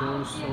200،